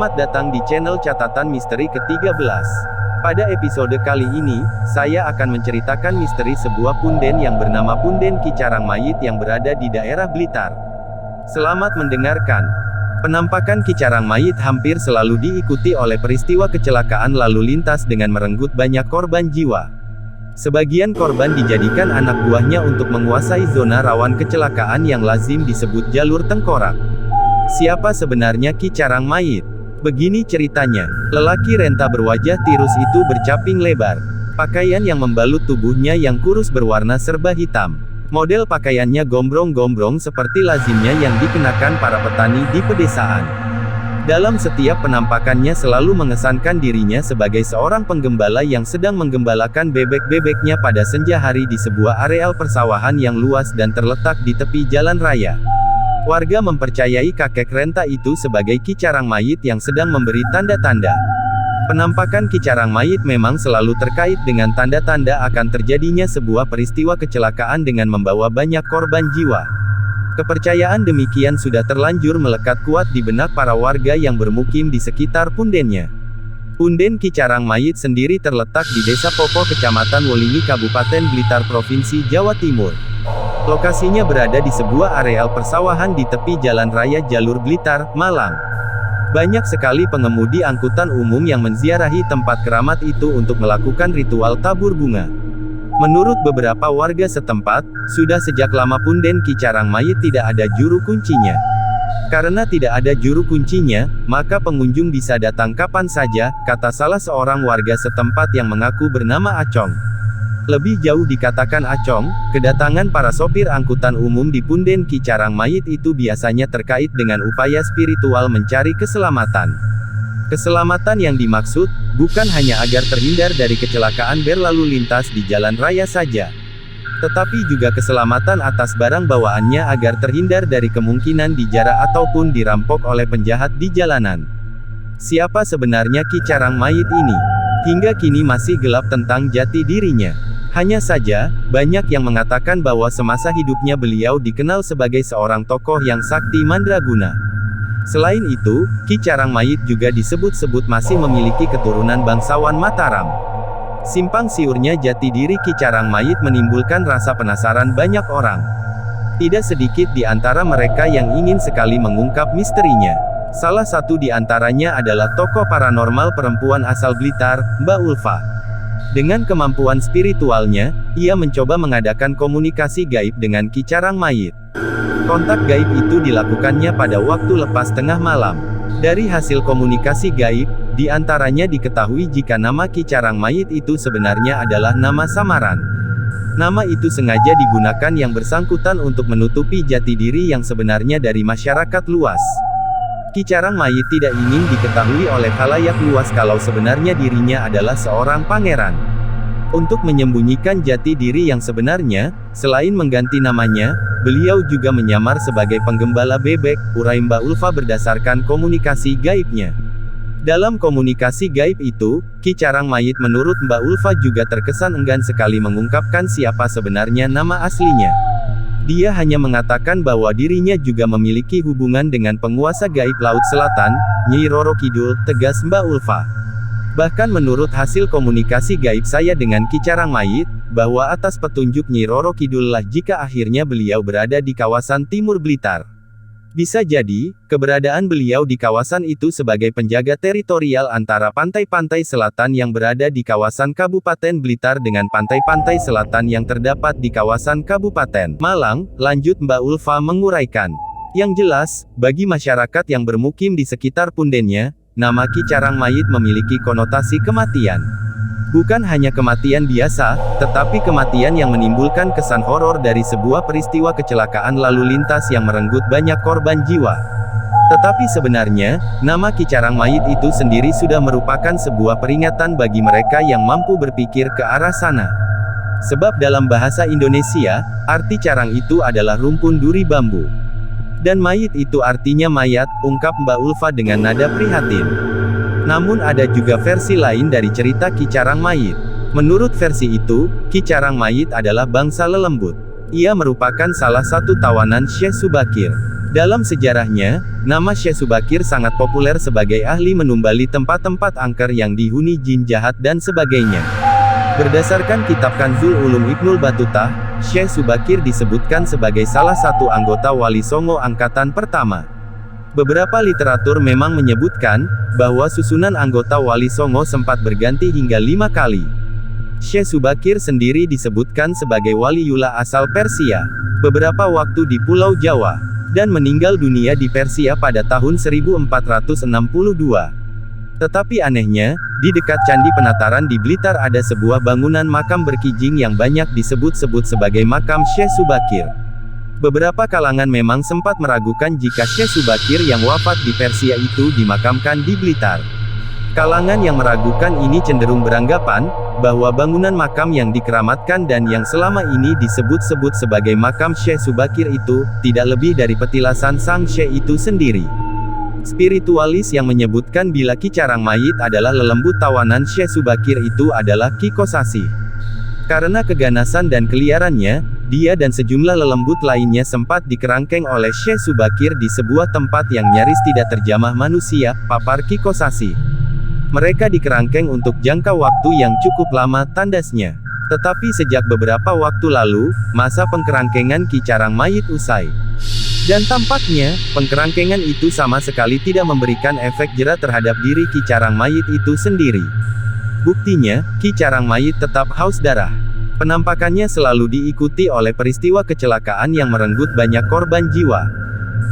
Selamat datang di channel Catatan Misteri ke-13. Pada episode kali ini, saya akan menceritakan misteri sebuah punden yang bernama Punden Ki Carang Mayit yang berada di daerah Blitar. Selamat mendengarkan. Penampakan Ki Carang Mayit hampir selalu diikuti oleh peristiwa kecelakaan lalu lintas dengan merenggut banyak korban jiwa. Sebagian korban dijadikan anak buahnya untuk menguasai zona rawan kecelakaan yang lazim disebut jalur tengkorak. Siapa sebenarnya Ki Carang Mayit? Begini ceritanya, lelaki renta berwajah tirus itu bercaping lebar. Pakaian yang membalut tubuhnya yang kurus berwarna serba hitam. Model pakaiannya gombrong-gombrong seperti lazimnya yang dikenakan para petani di pedesaan. Dalam setiap penampakannya selalu mengesankan dirinya sebagai seorang penggembala yang sedang menggembalakan bebek-bebeknya pada senja hari di sebuah areal persawahan yang luas dan terletak di tepi jalan raya. Warga mempercayai kakek renta itu sebagai Ki Carang Mayit yang sedang memberi tanda-tanda. Penampakan Ki Carang Mayit memang selalu terkait dengan tanda-tanda akan terjadinya sebuah peristiwa kecelakaan dengan membawa banyak korban jiwa. Kepercayaan demikian sudah terlanjur melekat kuat di benak para warga yang bermukim di sekitar pundennya. Punden Ki Carang Mayit sendiri terletak di Desa Popo Kecamatan Wolingi Kabupaten Blitar Provinsi Jawa Timur. Lokasinya berada di sebuah areal persawahan di tepi jalan raya jalur Blitar, Malang. Banyak sekali pengemudi angkutan umum yang menziarahi tempat keramat itu untuk melakukan ritual tabur bunga. Menurut beberapa warga setempat, sudah sejak lama Punden Ki Carang Mayit tidak ada juru kuncinya. Karena tidak ada juru kuncinya, maka pengunjung bisa datang kapan saja, kata salah seorang warga setempat yang mengaku bernama Acong. Lebih jauh dikatakan Acong, kedatangan para sopir angkutan umum di Punden Ki Carang Mayit itu biasanya terkait dengan upaya spiritual mencari keselamatan. Keselamatan yang dimaksud, bukan hanya agar terhindar dari kecelakaan berlalu lintas di jalan raya saja, tetapi juga keselamatan atas barang bawaannya agar terhindar dari kemungkinan dijarah ataupun dirampok oleh penjahat di jalanan. Siapa sebenarnya Ki Carang Mayit ini? Hingga kini masih gelap tentang jati dirinya. Hanya saja, banyak yang mengatakan bahwa semasa hidupnya beliau dikenal sebagai seorang tokoh yang sakti mandraguna. Selain itu, Ki Carang Mayit juga disebut-sebut masih memiliki keturunan bangsawan Mataram. Simpang siurnya jati diri Ki Carang Mayit menimbulkan rasa penasaran banyak orang. Tidak sedikit di antara mereka yang ingin sekali mengungkap misterinya. Salah satu di antaranya adalah tokoh paranormal perempuan asal Blitar, Mbak Ulfa. Dengan kemampuan spiritualnya, ia mencoba mengadakan komunikasi gaib dengan Ki Carang Mayit. Kontak gaib itu dilakukannya pada waktu lepas tengah malam. Dari hasil komunikasi gaib, di antaranya diketahui jika nama Ki Carang Mayit itu sebenarnya adalah nama samaran. Nama itu sengaja digunakan yang bersangkutan untuk menutupi jati diri yang sebenarnya dari masyarakat luas. Ki Carang Mayit tidak ingin diketahui oleh khalayak luas kalau sebenarnya dirinya adalah seorang pangeran. Untuk menyembunyikan jati diri yang sebenarnya, selain mengganti namanya, beliau juga menyamar sebagai penggembala bebek, urai Mbak Ulfa berdasarkan komunikasi gaibnya. Dalam komunikasi gaib itu, Ki Carang Mayit menurut Mbak Ulfa juga terkesan enggan sekali mengungkapkan siapa sebenarnya nama aslinya. Dia hanya mengatakan bahwa dirinya juga memiliki hubungan dengan penguasa gaib Laut Selatan, Nyi Roro Kidul, tegas Mbak Ulfa. Bahkan menurut hasil komunikasi gaib saya dengan Ki Carang Mayit, bahwa atas petunjuk Nyi Roro Kidul lah jika akhirnya beliau berada di kawasan timur Blitar. Bisa jadi, keberadaan beliau di kawasan itu sebagai penjaga teritorial antara pantai-pantai selatan yang berada di kawasan Kabupaten Blitar dengan pantai-pantai selatan yang terdapat di kawasan Kabupaten Malang, lanjut Mbak Ulfa menguraikan. Yang jelas, bagi masyarakat yang bermukim di sekitar pundennya, nama Ki Carang Mayit memiliki konotasi kematian. Bukan hanya kematian biasa, tetapi kematian yang menimbulkan kesan horor dari sebuah peristiwa kecelakaan lalu lintas yang merenggut banyak korban jiwa. Tetapi sebenarnya, nama Ki Carang Mayit itu sendiri sudah merupakan sebuah peringatan bagi mereka yang mampu berpikir ke arah sana. Sebab dalam bahasa Indonesia, arti carang itu adalah rumpun duri bambu. Dan mayit itu artinya mayat, ungkap Mbak Ulfa dengan nada prihatin. Namun ada juga versi lain dari cerita Ki Carang Mayit. Menurut versi itu, Ki Carang Mayit adalah bangsa lelembut. Ia merupakan salah satu tawanan Syekh Subakir. Dalam sejarahnya, nama Syekh Subakir sangat populer sebagai ahli menumbali tempat-tempat angker yang dihuni jin jahat dan sebagainya. Berdasarkan kitab Kanzul Ulum Ibnul Batutah, Syekh Subakir disebutkan sebagai salah satu anggota Wali Songo angkatan pertama. Beberapa literatur memang menyebutkan bahwa susunan anggota Wali Songo sempat berganti hingga 5 kali. Syekh Subakir sendiri disebutkan sebagai waliullah asal Persia, beberapa waktu di Pulau Jawa, dan meninggal dunia di Persia pada tahun 1462. Tetapi anehnya, di dekat Candi Penataran di Blitar ada sebuah bangunan makam berkijing yang banyak disebut-sebut sebagai makam Syekh Subakir. Beberapa kalangan memang sempat meragukan jika Syekh Subakir yang wafat di Persia itu dimakamkan di Blitar. Kalangan yang meragukan ini cenderung beranggapan bahwa bangunan makam yang dikeramatkan dan yang selama ini disebut-sebut sebagai makam Syekh Subakir itu tidak lebih dari petilasan sang Syekh itu sendiri. Spiritualis yang menyebutkan bila Ki Carang Mayit adalah lelembut tawanan Syekh Subakir itu adalah Ki Kosasih. Karena keganasan dan keliarannya, dia dan sejumlah lelembut lainnya sempat dikerangkeng oleh Syekh Subakir di sebuah tempat yang nyaris tidak terjamah manusia, papar Ki Kosasih. Mereka dikerangkeng untuk jangka waktu yang cukup lama, tandasnya. Tetapi sejak beberapa waktu lalu, masa pengkerangkengan Ki Carang Mayit usai. Dan tampaknya, pengkerangkengan itu sama sekali tidak memberikan efek jera terhadap diri Ki Carang Mayit itu sendiri. Buktinya, Ki Carang Mayit tetap haus darah. Penampakannya selalu diikuti oleh peristiwa kecelakaan yang merenggut banyak korban jiwa.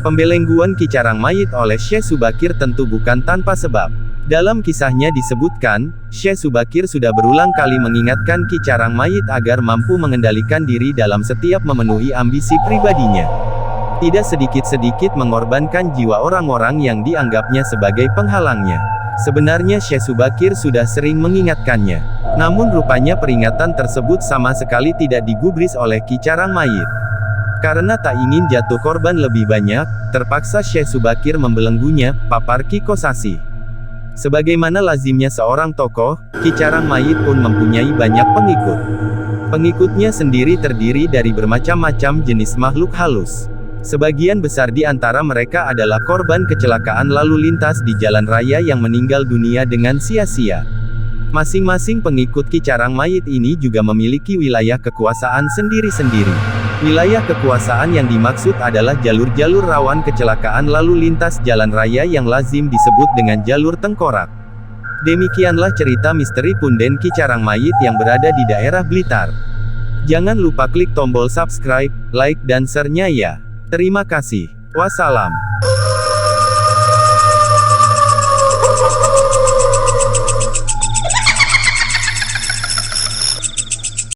Pembelengguan Ki Carang Mayit oleh Syekh Subakir tentu bukan tanpa sebab. Dalam kisahnya disebutkan, Syekh Subakir sudah berulang kali mengingatkan Ki Carang Mayit agar mampu mengendalikan diri dalam setiap memenuhi ambisi pribadinya. Tidak sedikit-sedikit mengorbankan jiwa orang-orang yang dianggapnya sebagai penghalangnya. Sebenarnya Syekh Subakir sudah sering mengingatkannya. Namun rupanya peringatan tersebut sama sekali tidak digubris oleh Ki Carang Mayit. Karena tak ingin jatuh korban lebih banyak, terpaksa Syekh Subakir membelenggunya, papar Ki Kosasih. Sebagaimana lazimnya seorang tokoh, Ki Carang Mayit pun mempunyai banyak pengikut. Pengikutnya sendiri terdiri dari bermacam-macam jenis makhluk halus. Sebagian besar di antara mereka adalah korban kecelakaan lalu lintas di jalan raya yang meninggal dunia dengan sia-sia. Masing-masing pengikut Ki Carang Mayit ini juga memiliki wilayah kekuasaan sendiri-sendiri. Wilayah kekuasaan yang dimaksud adalah jalur-jalur rawan kecelakaan lalu lintas jalan raya yang lazim disebut dengan jalur tengkorak. Demikianlah cerita misteri Punden Ki Carang Mayit yang berada di daerah Blitar. Jangan lupa klik tombol subscribe, like dan share-nya ya. Terima kasih. Wassalam.